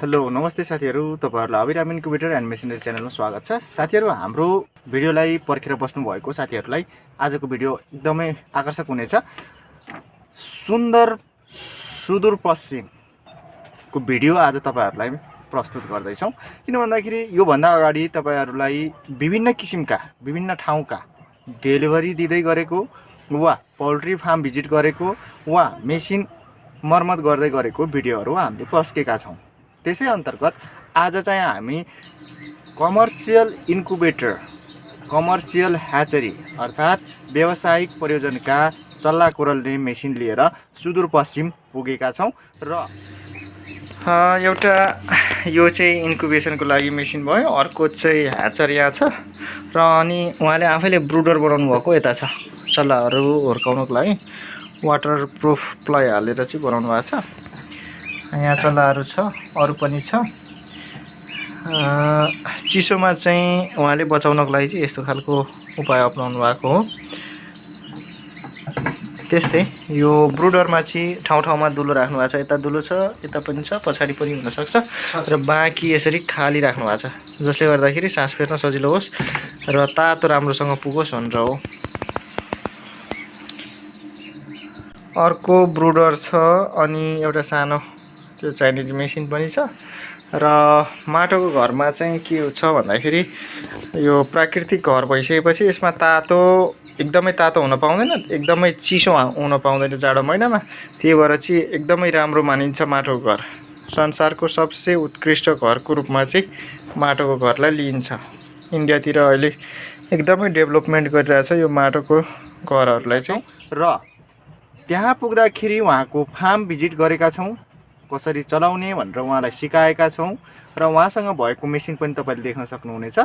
Hello नमस्ते साथीहरु, तपाईहरुलाई अबिराम इन्क्युबेटर एन्ड मेसिनरी च्यानलमा स्वागत छ। साथीहरु, हाम्रो भिडियोलाई पर्खेर बस्नु भएको साथीहरुलाई आजको भिडियो एकदमै आकर्षक हुनेछ। सुन्दर सुदूर पश्चिमको भिडियो आज तपाईहरुलाई प्रस्तुत गर्दै छौं। किन भन्दाखेरि यो भन्दा अगाडि तपाईहरुलाई विभिन्न किसिमका विभिन्न ठाउँका डेलिभरी दिँदै गरेको वा पोल्ट्री फार्म भिजिट गरेको वा मेसिन मर्मत गर्दै गरेको भिडियोहरु हामीले पस्केका छौं। त्यसै अन्तर्गत आज चाहिँ हामी कमर्सियल इन्क्युबेटर, कमर्सियल ह्याचरी अर्थात् व्यावसायिक प्रयोजनका चल्ला कोरल्ने मेसिन लिएर सुदूरपश्चिम पुगेका छौं। र एउटा यो चाहिँ इन्क्युबेसनको लागि मेसिन भयो, अर्को चाहिँ ह्याचरी यहाँ छ र अनि उहाँले आफैले ब्रूडर बनाउनु भएको यता छ। चल्लाहरू हुर्काउनको लागि वाटरप्रुफ प्लाई हालेर चाहिँ बनाउनु भएको छ। यहाँ चल्लाहरू छ, अरू पनि छ। चिसोमा चाहिँ उहाँले बचाउनको लागि चाहिँ यस्तो खालको उपाय अपनाउनु भएको हो। त्यस्तै यो ब्रुडरमा चाहिँ ठाउँ ठाउँमा दुलो राख्नु भएको छ। यता दुलो छ, यता पनि छ, पछाडि पनि हुन सक्छ र बाँकी यसरी खाली राख्नु भएको छ, जसले गर्दाखेरि सास फेर्न सजिलो होस् र तातो राम्रोसँग पुगोस् भनेर हो। अर्को ब्रुडर छ अनि एउटा सानो त्यो चाइनिज मेसिन पनि छ। र माटोको घरमा चाहिँ के छ भन्दाखेरि यो प्राकृतिक घर भइसकेपछि यसमा तातो एकदमै तातो हुन पाउँदैन, एकदमै चिसो हुन पाउँदैन जाडो महिनामा। त्यही भएर चाहिँ एकदमै राम्रो मानिन्छ माटोको घर। संसारको सबसे उत्कृष्ट घरको रूपमा चाहिँ माटोको घरलाई लिइन्छ। इन्डियातिर अहिले एकदमै डेभलपमेन्ट गरिरहेछ यो माटोको घरहरूलाई चाहिँ। र त्यहाँ पुग्दाखेरि उहाँको फार्म भिजिट गरेका छौँ, कसरी चलाउने भनेर उहाँलाई सिकाएका छौँ र उहाँसँग भएको मेसिन पनि तपाईँले देख्न सक्नुहुनेछ।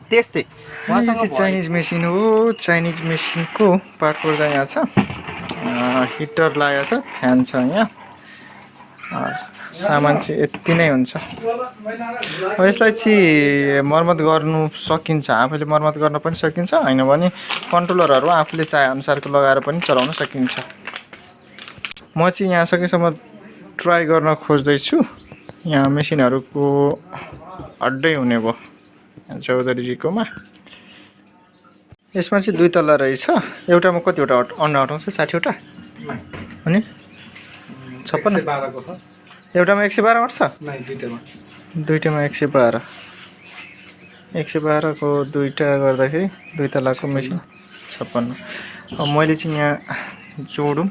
त्यस्तै उहाँसँग चाइनिज मेसिन हो। चाइनिज मेसिनको पार्टको चाहिँ यहाँ छ, हिटर लागेको छ, फ्यान छ, यहाँ सामान चाहिँ यति नै हुन्छ। यसलाई चाहिँ मर्मत गर्नु सकिन्छ, आफूले मर्मत गर्न पनि सकिन्छ, हैन भने कन्ट्रोलरहरू आफूले चाहे अनुसारको लगाएर पनि चलाउन सकिन्छ। म चाहिँ यहाँ सकेसम्म ट्राई गर्न खोज्दैछु। यहाँ मेसिनहरूको अड्डै हुने भयो चौधरीजीकोमा। यसमा चाहिँ 2 तल्ला रहेछ। एउटामा कतिवटा अन्डा अटाउँछ? 60 वटा अनि 56 को छ। एउटामा 112 अट्छ? दुईटामा 112। 112 को दुईटा गर्दाखेरि 2 तल्लाको मेसिन 56। अब मैले चाहिँ यहाँ जोडौँ।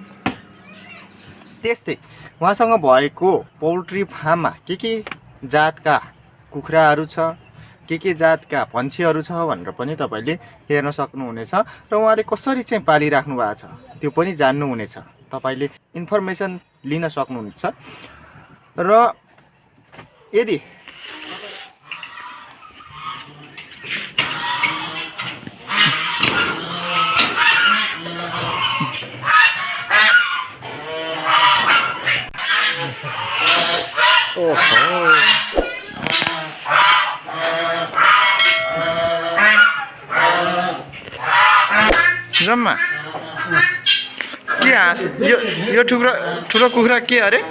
त्यस्तै उहाँसँग भएको पोल्ट्री फार्ममा के जातका कुखुराहरू छ, के जातका पन्छीहरू छ भनेर पनि तपाईले हेर्न सक्नुहुनेछ। र उहाँले कसरी चाहिँ पालिराख्नु भएको छ त्यो पनि जान्नुहुनेछ। तपाईले इन्फर्मेसन लिन सक्नुहुनेछ। र यदि जम्मा के हाँस यो ठुलो कुखुरा के अरे?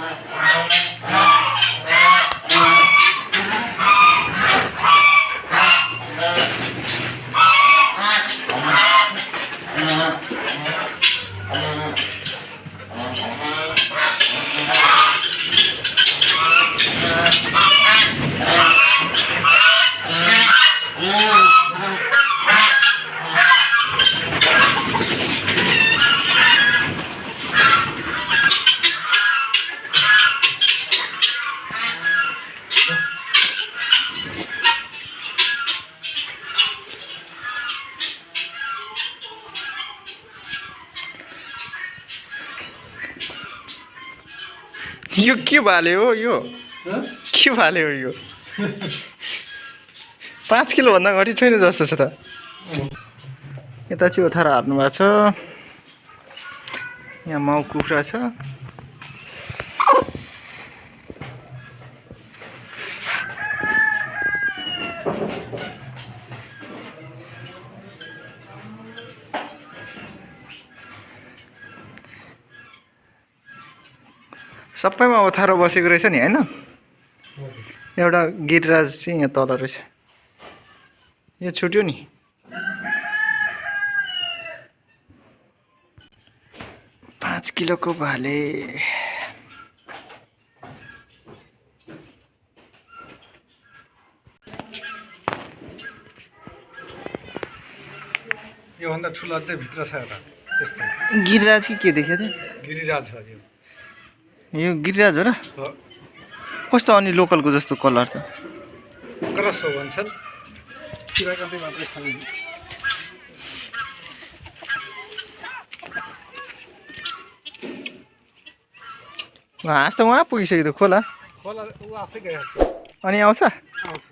यो के भाले हो? यो के भाले हो? यो 5 किलो भन्दा घटी छैन जस्तो छ त। यता चाहिँ ओथारा हार्नु भएको छ। यहाँ माउ कुखुरा छ। सबैमा ओथारो बसेको रहेछ नि, हैन? एउटा गिरिराज चाहिँ यहाँ तल रहेछ यो छुट्यो नि 5 किलोको भाले यो भन्दा ठुलो अझै भित्र छ एउटा यस्तो गिरिराज के देख्यो त गिरिराज छ यो गिरिराज हो र कस्तो अनि लोकलको जस्तो कलर त क्रस हो भन्छन् किराकाले मात्रै खाने हाँस त उहाँ पुगिसक्यो त खोला खोला ऊ आफै गइहाल्छ अनि आउँछ आउँछ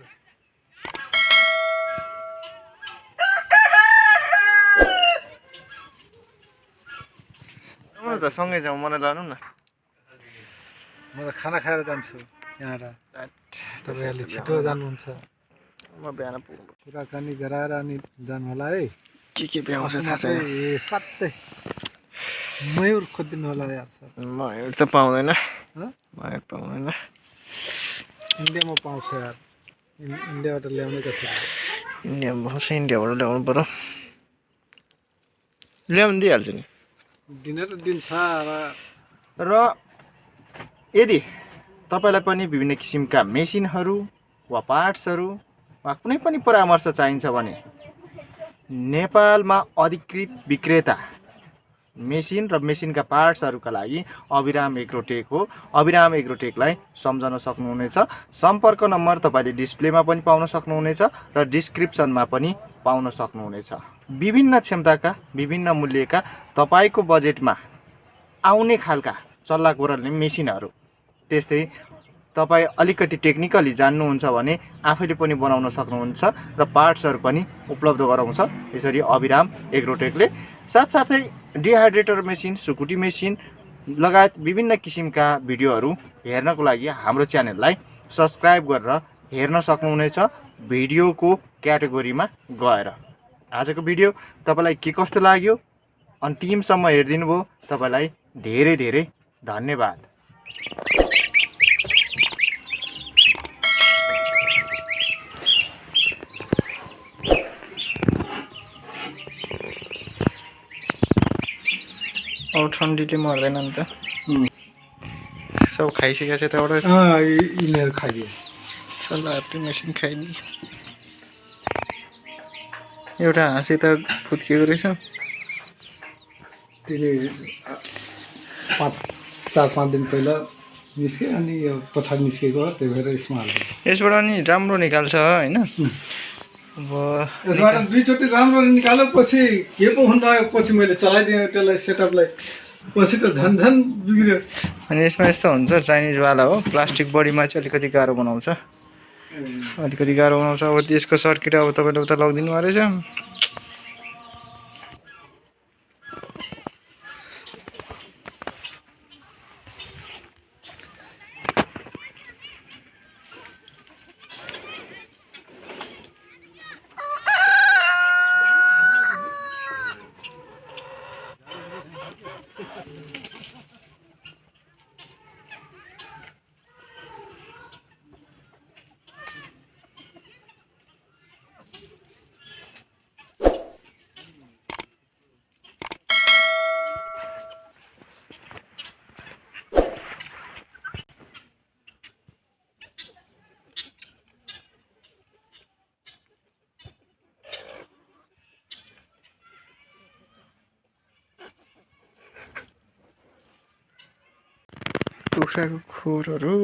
त सँगै जाउँ मलाई लानु न म त खाना खाएर जान्छु यहाँबाट तपाईँहरूले छिटो जानुहुन्छ म बिहान पुग्नु कुराकानी गराएर अनि जानु होला है के भ्याउँछ थाहा छैन साट्टै मयुर खोजिदिनु होला यार सर मयुर त पाउँदैन मयुर पाउँदैन इन्डियामा पाउँछ यार इन्डियाबाट ल्याउने कसरी इन्डियामा पाउँछ इन्डियाबाट ल्याउनु पर्यो ल्याउनु दिइहाल्छु नि दिन त दिन्छ र यदि तपाईँलाई पनि विभिन्न किसिमका मेसिनहरू वा पार्ट्सहरू वा कुनै पनि परामर्श चाहिन्छ भने नेपालमा अधिकृत विक्रेता मेसिन र मेसिनका पार्ट्सहरूका लागि अबिराम एग्रोटेक हो अबिराम एग्रोटेकलाई सम्झन सक्नुहुनेछ सम्पर्क नम्बर तपाईँले डिस्प्लेमा पनि पाउन सक्नुहुनेछ र डिस्क्रिप्सनमा पनि पाउन सक्नुहुनेछ विभिन्न क्षमताका विभिन्न मूल्यका तपाईँको बजेटमा आउने खालका चल्ला गोरल्ने मेसिनहरू त्यस्तै तपाईँ अलिकति टेक्निकली जान्नुहुन्छ भने आफैले पनि बनाउन सक्नुहुन्छ र पार्ट्सहरू पनि उपलब्ध गराउँछ यसरी अबिराम एग्रोटेकले साथसाथै डिहाइड्रेटर मेसिन सुकुटी मेसिन लगायत विभिन्न किसिमका भिडियोहरू हेर्नको लागि हाम्रो च्यानललाई सब्सक्राइब गरेर हेर्न सक्नुहुनेछ भिडियोको क्याटेगोरीमा गएर आजको भिडियो तपाईँलाई के कस्तो लाग्यो अन्तिमसम्म हेरिदिनु भयो तपाईँलाई धेरै धेरै धन्यवाद अब ठन्डीले मर्दैन नि त सब खाइसकेको छ त एउटा यिनीहरू खाइदिए सल्लाहले मेसिन खाइदियो एउटा हाँसी त फुत्किएको रहेछ त्यसले 4-5 दिन पहिला निस्क्यो अनि यो पछाडि निस्केको त्यही भएर यसमा हाल्नु यसबाट नि राम्रो निकाल्छ होइन अब यसबाट दुईचोटि राम्रो निकाल्यो पछि के पो हुन लाग्यो पछि मैले चलाइदिएँ त्यसलाई सेटअपलाई पछि त झन् बिग्रियो अनि यसमा यस्तो हुन्छ चाइनिजवाला हो प्लास्टिक बडीमा चाहिँ अलिकति गाह्रो बनाउँछ अब त्यसको सर्किट अब तपाईँले उता लगिदिनु रहेछ कुखुराको खोरहरू